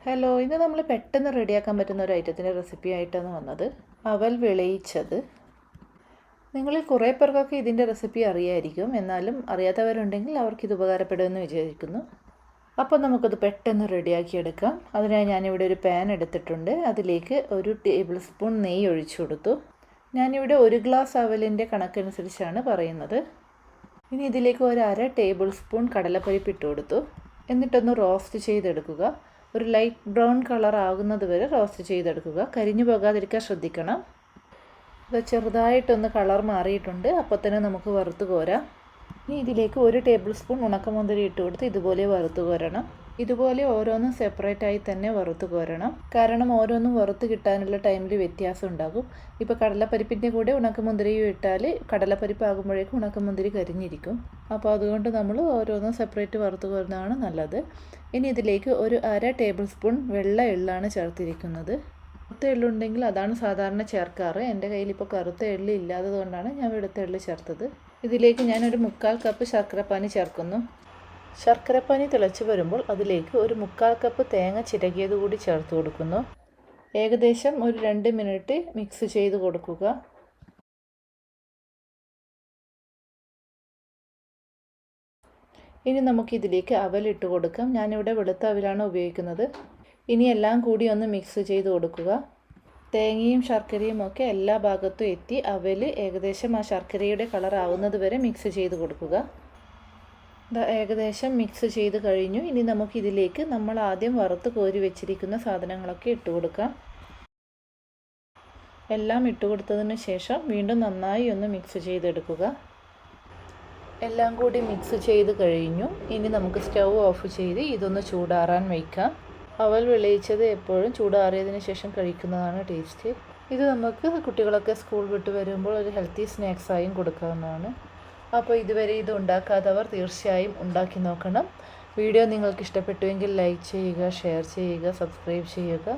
Hello, ഇന്ന് നമ്മൾ പെട്ടെന്ന് റെഡിയാക്കാൻ പറ്റുന്ന ഒരു ഐറ്റത്തിൻ്റെ റെസിപ്പി ആയിട്ടാണ് വന്നത്. അവൽ വിളയിച്ചത്. നിങ്ങളിൽ കുറേ പേർക്കൊക്കെ ഇതിൻ്റെ റെസിപ്പി അറിയായിരിക്കും. എന്നാലും അറിയാത്തവരുണ്ടെങ്കിൽ അവർക്കിത് ഉപകാരപ്പെടുമെന്ന് വിചാരിക്കുന്നു. അപ്പോൾ നമുക്കത് പെട്ടെന്ന് റെഡിയാക്കിയെടുക്കാം. അതിനായി ഞാനിവിടെ ഒരു പാൻ എടുത്തിട്ടുണ്ട്. അതിലേക്ക് 1 ടേബിൾ സ്പൂൺ നെയ്യ് ഒഴിച്ചു കൊടുത്തു. ഞാനിവിടെ 1 ഗ്ലാസ് അവലിൻ്റെ കണക്കനുസരിച്ചാണ് പറയുന്നത്. ഇനി ഇതിലേക്ക് 1/2 ടേബിൾ സ്പൂൺ കടലപ്പരിപ്പ് ഇട്ട് കൊടുത്തു. എന്നിട്ടൊന്ന് റോസ്റ്റ് ചെയ്തെടുക്കുക. ഒരു ലൈറ്റ് ബ്രൗൺ കളർ ആകുന്നത് വരെ റോസ്റ്റ് ചെയ്തെടുക്കുക. കരിഞ്ഞു പോകാതിരിക്കാൻ ശ്രദ്ധിക്കണം. ഇത് ചെറുതായിട്ടൊന്ന് കളർ മാറിയിട്ടുണ്ട്. അപ്പോൾ തന്നെ നമുക്ക് വറുത്ത് കോരാം. ഇനി ഇതിലേക്ക് 1 ടേബിൾ സ്പൂൺ ഉണക്കമുന്തിരി ഇട്ട് കൊടുത്ത് ഇതുപോലെ വറുത്ത് കോരണം. ഇതുപോലെ ഓരോന്നും സെപ്പറേറ്റായി തന്നെ വറുത്ത് കോരണം. കാരണം ഓരോന്നും വറുത്ത് കിട്ടാനുള്ള ടൈമിൽ വ്യത്യാസം ഉണ്ടാകും. ഇപ്പോൾ കടലപ്പരിപ്പിൻ്റെ കൂടെ ഉണക്കമുന്തിരിയും ഇട്ടാൽ കടലപ്പരിപ്പ് ആകുമ്പോഴേക്കും ഉണക്കമുന്തിരി കരിഞ്ഞിരിക്കും. അപ്പോൾ അതുകൊണ്ട് നമ്മൾ ഓരോന്നും സെപ്പറേറ്റ് വറുത്ത് കോരുന്നതാണ് നല്ലത്. ഇനി ഇതിലേക്ക് 1/2 ടേബിൾ സ്പൂൺ വെള്ള എള്ളാണ് ചേർത്തിരിക്കുന്നത്. കറുത്ത എള്ളുണ്ടെങ്കിൽ അതാണ് സാധാരണ ചേർക്കാറ്. എൻ്റെ കയ്യിൽ ഇപ്പോൾ കറുത്ത എള്ള് ഇല്ലാത്തത് കൊണ്ടാണ് ഞാൻ വെളുത്ത എള്ള് ചേർത്തത്. ഇതിലേക്ക് ഞാനൊരു 1/4 കപ്പ് ശർക്കരപ്പാനി ചേർക്കുന്നു. ശർക്കരപ്പാനി തിളച്ച് വരുമ്പോൾ അതിലേക്ക് ഒരു 1/4 കപ്പ് തേങ്ങ ചിരകിയത് കൂടി ചേർത്ത് കൊടുക്കുന്നു. ഏകദേശം ഒരു 2 മിനിറ്റ് മിക്സ് ചെയ്ത് കൊടുക്കുക. ഇനി നമുക്കിതിലേക്ക് അവലിട്ട് കൊടുക്കാം. ഞാനിവിടെ വെളുത്ത അവലാണ് ഉപയോഗിക്കുന്നത്. ഇനി എല്ലാം കൂടി ഒന്ന് മിക്സ് ചെയ്ത് കൊടുക്കുക. തേങ്ങയും ശർക്കരയും ഒക്കെ എല്ലാ ഭാഗത്തും എത്തി അവൽ ഏകദേശം ആ ശർക്കരയുടെ കളർ ആവുന്നത് വരെ മിക്സ് ചെയ്ത് കൊടുക്കുക. ഏകദേശം മിക്സ് ചെയ്ത് കഴിഞ്ഞു. ഇനി നമുക്കിതിലേക്ക് നമ്മൾ ആദ്യം വറുത്ത് കോരി വെച്ചിരിക്കുന്ന സാധനങ്ങളൊക്കെ ഇട്ട് കൊടുക്കാം. എല്ലാം ഇട്ട് കൊടുത്തതിന് ശേഷം വീണ്ടും നന്നായി ഒന്ന് മിക്സ് ചെയ്തെടുക്കുക. എല്ലാം കൂടി മിക്സ് ചെയ്ത് കഴിഞ്ഞു. ഇനി നമുക്ക് സ്റ്റൗ ഓഫ് ചെയ്ത് ഇതൊന്ന് ചൂടാറാൻ വയ്ക്കാം. അവൽ വിളയിച്ചത് എപ്പോഴും ചൂടാറിയതിന് ശേഷം കഴിക്കുന്നതാണ് ടേസ്റ്റ്. ഇത് നമുക്ക് കുട്ടികളൊക്കെ സ്കൂൾ വിട്ട് വരുമ്പോൾ ഒരു ഹെൽത്തി സ്നാക്സായും കൊടുക്കാവുന്നതാണ്. അപ്പോൾ ഇതുവരെ ഇത് ഉണ്ടാക്കാത്തവർ തീർച്ചയായും ഉണ്ടാക്കി നോക്കണം. വീഡിയോ നിങ്ങൾക്ക് ഇഷ്ടപ്പെട്ടുവെങ്കിൽ ലൈക്ക് ചെയ്യുക, ഷെയർ ചെയ്യുക, സബ്സ്ക്രൈബ് ചെയ്യുക.